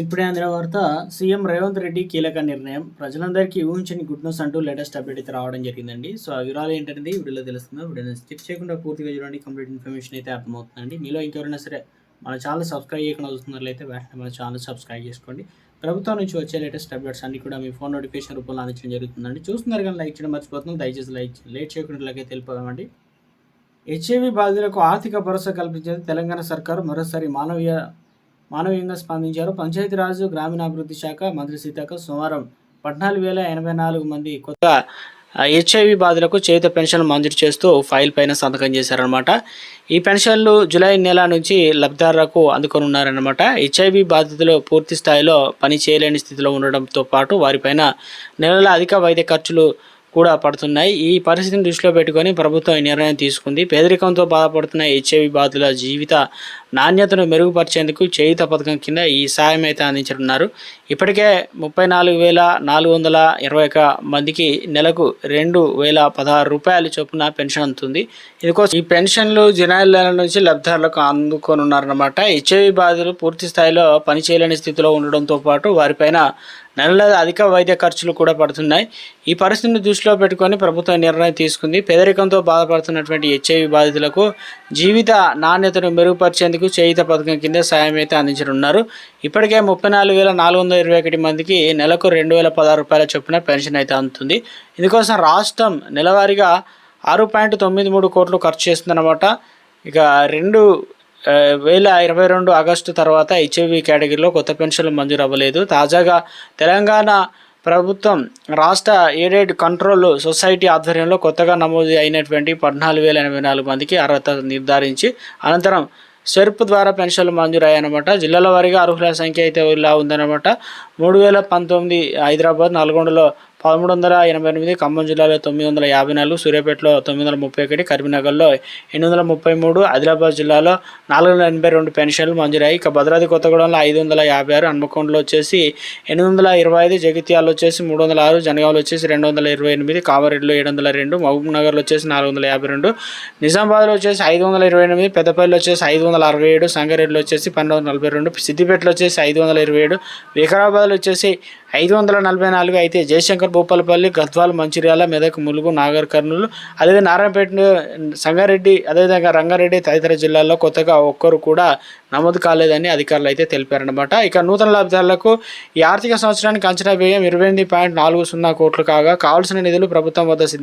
ఇప్పుడే అందిన వార్త. సీఎం రేవంత్ రెడ్డి కీలక నిర్ణయం. ప్రజలందరికీ ఊహించని గుడ్ న్యూస్ అంటూ లేటెస్ట్ అప్డేట్ అయితే రావడం జరిగిందండి. సో ఆ వివరాలు ఏంటనేది వీడియోలో తెలుస్తుంది. వీడియోని స్కిప్ చేయకుండా పూర్తిగా చూడండి. కంప్లీట్ ఇన్ఫర్మేషన్ అయితే అర్థమవుతుందండి. మీలో ఇంకెవరైనా సరే మన ఛానల్ సబ్స్క్రైబ్ చేయకుండా చూస్తున్నట్లయితే వెంటనే మన ఛానల్ సబ్స్క్రైబ్ చేసుకోండి. ప్రభుత్వం నుంచి వచ్చే లేటెస్ట్ అప్డేట్స్ అన్ని కూడా మీ ఫోన్ నోటిఫికేషన్ రూపంలో అందించడం జరుగుతుందండి. చూస్తున్నారు కానీ లైక్ చేయడం మర్చిపోతున్నాం. దయచేసి లేట్ చేయకుండా తెలిపోదామండి. హెచ్ఐవి బాధితులకు ఆర్థిక భరోసా కల్పించేది తెలంగాణ సర్కారు మరోసారి మానవీయంగా స్పందించారు. పంచాయతీరాజ్ గ్రామీణాభివృద్ధి శాఖ మంత్రి సీతక్క సోమవారం 14,084 మంది కొత్త హెచ్ఐవి బాధితులకు చేయుత పెన్షన్లు మంజూరు చేస్తూ ఫైల్ పైన సంతకం చేశారనమాట. ఈ పెన్షన్లు జూలై నెల నుంచి లబ్ధిదారులకు అందుకొనున్నారనమాట. హెచ్ఐవి బాధితులు పూర్తి స్థాయిలో పని చేయలేని స్థితిలో ఉండడంతో పాటు వారిపైన నెలల అధిక వైద్య ఖర్చులు కూడా పడుతున్నాయి. ఈ పరిస్థితిని దృష్టిలో పెట్టుకొని ప్రభుత్వం ఈ నిర్ణయం తీసుకుంది. పేదరికంతో బాధపడుతున్న హెచ్ఐవి బాధితుల జీవిత నాణ్యతను మెరుగుపరిచేందుకు చేయుత పథకం కింద ఈ సాయం అయితే అందించనున్నారు. ఇప్పటికే 34,421 మందికి నెలకు 2,016 రూపాయలు చొప్పున పెన్షన్ అందుతుంది. ఇందుకోసం ఈ పెన్షన్లు జూలై నెల నుంచి లబ్ధిదారులకు అందుకోనున్నారన్నమాట. హెచ్ఐవి బాధితులు పూర్తి స్థాయిలో పని చేయలేని స్థితిలో ఉండడంతో పాటు వారిపైన నెలల అధిక వైద్య ఖర్చులు కూడా పడుతున్నాయి. ఈ పరిస్థితిని దృష్టిలో పెట్టుకొని ప్రభుత్వం నిర్ణయం తీసుకుంది. పేదరికంతో బాధపడుతున్నటువంటి హెచ్ఐవి బాధితులకు జీవిత నాణ్యతను మెరుగుపరిచేందుకు చేయుత పథకం కింద సాయం అయితే అందించనున్నారు. ఇప్పటికే 34,421 మందికి నెలకు 2,016 రూపాయల చొప్పున పెన్షన్ అయితే అందుతుంది. ఇందుకోసం రాష్ట్రం నెలవారీగా 6.93 కోట్లు ఖర్చు చేస్తుందన్నమాట. ఇక 2022 ఆగస్టు తర్వాత హెచ్ఐవి కేటగిరీలో కొత్త పెన్షన్లు మంజూరు అవ్వలేదు. తాజాగా తెలంగాణ ప్రభుత్వం రాష్ట్ర ఎయిడెడ్ కంట్రోల్ సొసైటీ ఆధ్వర్యంలో కొత్తగా నమోదు అయినటువంటి 14,084 మందికి అర్హత నిర్ధారించి అనంతరం సెర్ప్ ద్వారా పెన్షన్లు మంజూరయ్యాయన్నమాట. జిల్లాల వారీగా అర్హుల సంఖ్య అయితే ఇలా ఉందన్నమాట. 3,019 హైదరాబాద్, నల్గొండలో 1,388, ఖమ్మం జిల్లాలో 954, సూర్యాపేటలో 931, కరీంనగర్లో 833, ఆదిలాబాద్ జిల్లాలో 482 పెన్షన్లు మంజూరయ్యాయి. ఇక భద్రాద్రి కొత్తగూడెంలో 556, హన్మకొండలో వచ్చేసి 825, జగిత్యాలలో వచ్చేసి 306, జనగాంలో వచ్చేసి 228, కామారెడ్డిలో 702, మహబూబ్ నగర్లో వచ్చేసి 452, నిజామాబాద్లో వచ్చేసి 528, పెద్దపల్లిలో వచ్చేసి 567, సంగారెడ్డిలో వచ్చేసి 1242, సిద్దిపేటలో వచ్చేసి 527, వికారాబాద్లో వచ్చేసి 544. అయితే జయశంకర్, భూపాలపల్లి, గద్వాల్, మంచిర్యాల, మెదక్, ములుగు, నాగర్ కర్నూలు, అదేవిధంగా నారాయణపేట, సంగారెడ్డి, అదేవిధంగా రంగారెడ్డి తదితర జిల్లాల్లో కొత్తగా ఒక్కరు కూడా నమోదు కాలేదని అధికారులు అయితే తెలిపారన్నమాట. ఇక నూతన లబ్ధిదారులకు ఈ ఆర్థిక సంవత్సరానికి అంచనా వ్యయం 28.40 కోట్లు కాగా కావాల్సిన నిధులు ప్రభుత్వం వద్ద